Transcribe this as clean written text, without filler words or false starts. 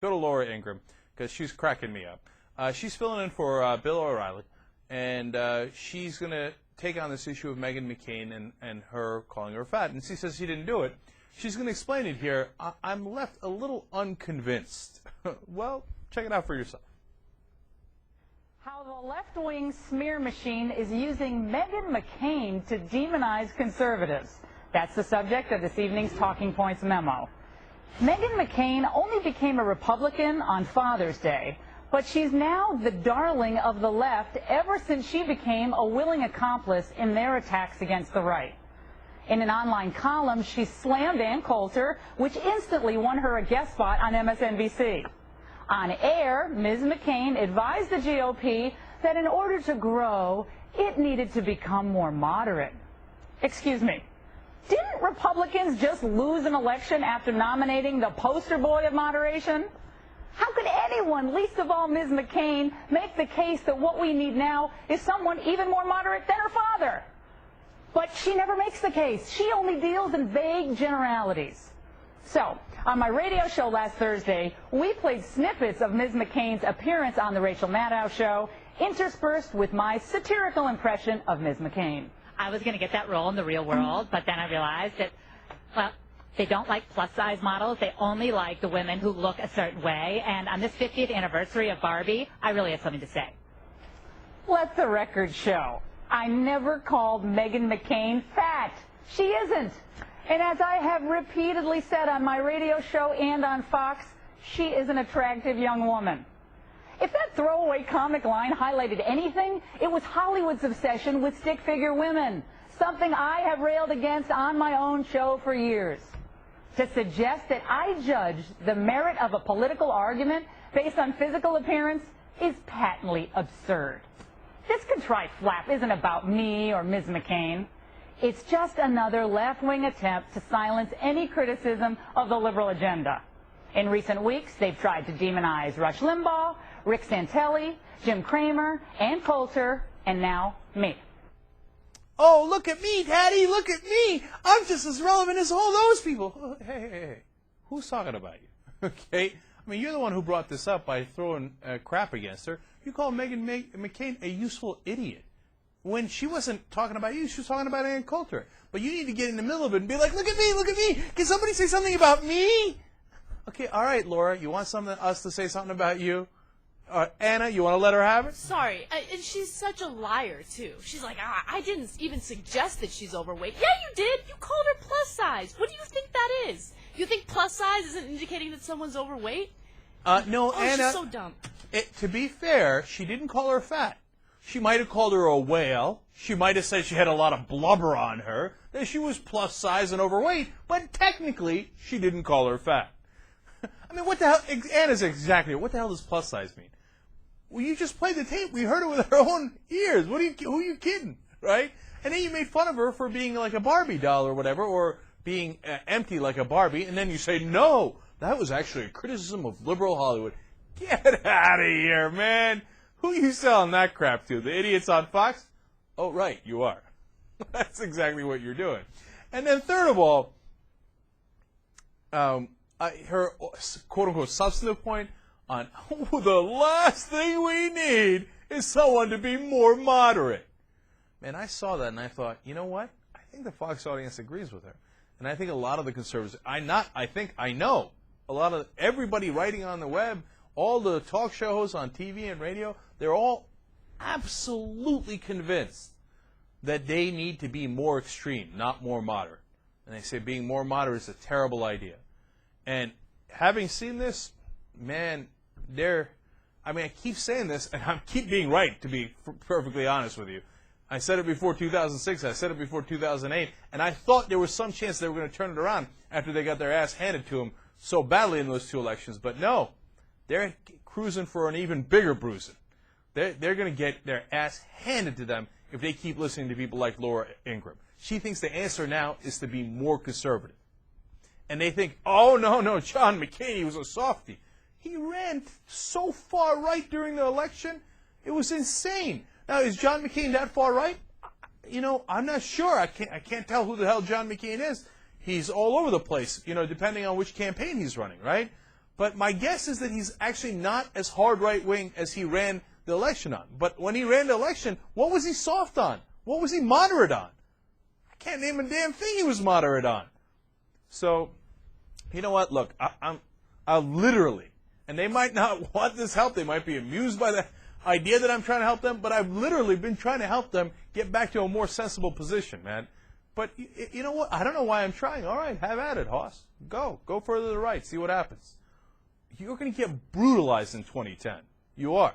Go to Laura Ingraham, because she's cracking me up. She's filling in for Bill O'Reilly, and she's going to take on this issue of Meghan McCain and her calling her fat. And she says she didn't do it. She's going to explain it here. I'm left a little unconvinced. Well, check it out for yourself. How the left-wing smear machine is using Meghan McCain to demonize conservatives. That's the subject of this evening's Talking Points memo. Meghan McCain only became a Republican on Father's Day, but she's now the darling of the left ever since she became a willing accomplice in their attacks against the right. In an online column, she slammed Ann Coulter, which instantly won her a guest spot on MSNBC. On air, Ms. McCain advised the GOP that in order to grow, it needed to become more moderate. Excuse me. Didn't Republicans just lose an election after nominating the poster boy of moderation? How could anyone, least of all Ms. McCain, make the case that what we need now is someone even more moderate than her father? But she never makes the case. She only deals in vague generalities. So, on my radio show last Thursday, we played snippets of Ms. McCain's appearance on The Rachel Maddow Show, interspersed with my satirical impression of Ms. McCain. I was going to get that role in the real world, but then I realized that, well, they don't like plus-size models. They only like the women who look a certain way. And on this 50th anniversary of Barbie, I really have something to say. Let the record show. I never called Meghan McCain fat. She isn't. And as I have repeatedly said on my radio show and on Fox, she is an attractive young woman. If that throwaway comic line highlighted anything, it was Hollywood's obsession with stick figure women, something I have railed against on my own show for years. To suggest that I judge the merit of a political argument based on physical appearance is patently absurd. This contrived flap isn't about me or Ms. McCain. It's just another left-wing attempt to silence any criticism of the liberal agenda. In recent weeks, they've tried to demonize Rush Limbaugh, Rick Santelli, Jim Cramer, Ann Coulter, and now me. Oh, look at me, Daddy, look at me. I'm just as relevant as all those people. Hey. Who's talking about you? Okay? I mean, you're the one who brought this up by throwing crap against her. You call Meghan McCain a useful idiot. When she wasn't talking about you, she was talking about Ann Coulter. But you need to get in the middle of it and be like, look at me. Can somebody say something about me? Okay, all right, Laura, you want us to say something about you? Anna, you want to let her have it? Sorry, and she's such a liar, too. She's like, I didn't even suggest that she's overweight. Yeah, you did. You called her plus size. What do you think that is? You think plus size isn't indicating that someone's overweight? No, Anna. She's so dumb. To be fair, she didn't call her fat. She might have called her a whale. She might have said she had a lot of blubber on her, that she was plus size and overweight, but technically, she didn't call her fat. I mean, what the hell? Anna's exactly. What the hell does plus size mean? Well, you just played the tape. We heard it with our own ears. Who are you kidding, right? And then you made fun of her for being like a Barbie doll or whatever, or being empty like a Barbie, and then you say, no, that was actually a criticism of liberal Hollywood. Get out of here, man. Who are you selling that crap to? The idiots on Fox? Oh, right, you are. That's exactly what you're doing. And then third of all, her quote-unquote substantive point on the last thing we need is someone to be more moderate. Man, I saw that and I thought, you know what? I think the Fox audience agrees with her. And I think a lot of the conservatives, I know a lot of everybody writing on the web, all the talk show hosts on TV and radio, they're all absolutely convinced that they need to be more extreme, not more moderate. And they say being more moderate is a terrible idea. And having seen this, man, I keep saying this, and I keep being right, to be perfectly honest with you. I said it before 2006, I said it before 2008, and I thought there was some chance they were going to turn it around after they got their ass handed to them so badly in those two elections. But no, they're cruising for an even bigger bruising. They're going to get their ass handed to them if they keep listening to people like Laura Ingraham. She thinks the answer now is to be more conservative. And they think, oh, no, John McCain, he was a softie. He ran so far right during the election, it was insane. Now, is John McCain that far right? You know, I'm not sure. I can't tell who the hell John McCain is. He's all over the place, you know, depending on which campaign he's running, right? But my guess is that he's actually not as hard right-wing as he ran the election on. But when he ran the election, what was he soft on? What was he moderate on? I can't name a damn thing he was moderate on. So, you know what? Look, I'll literally, and they might not want this help. They might be amused by the idea that I'm trying to help them, but I've literally been trying to help them get back to a more sensible position, man. But you know what? I don't know why I'm trying. All right, have at it, Hoss. Go further to the right. See what happens. You're going to get brutalized in 2010. You are.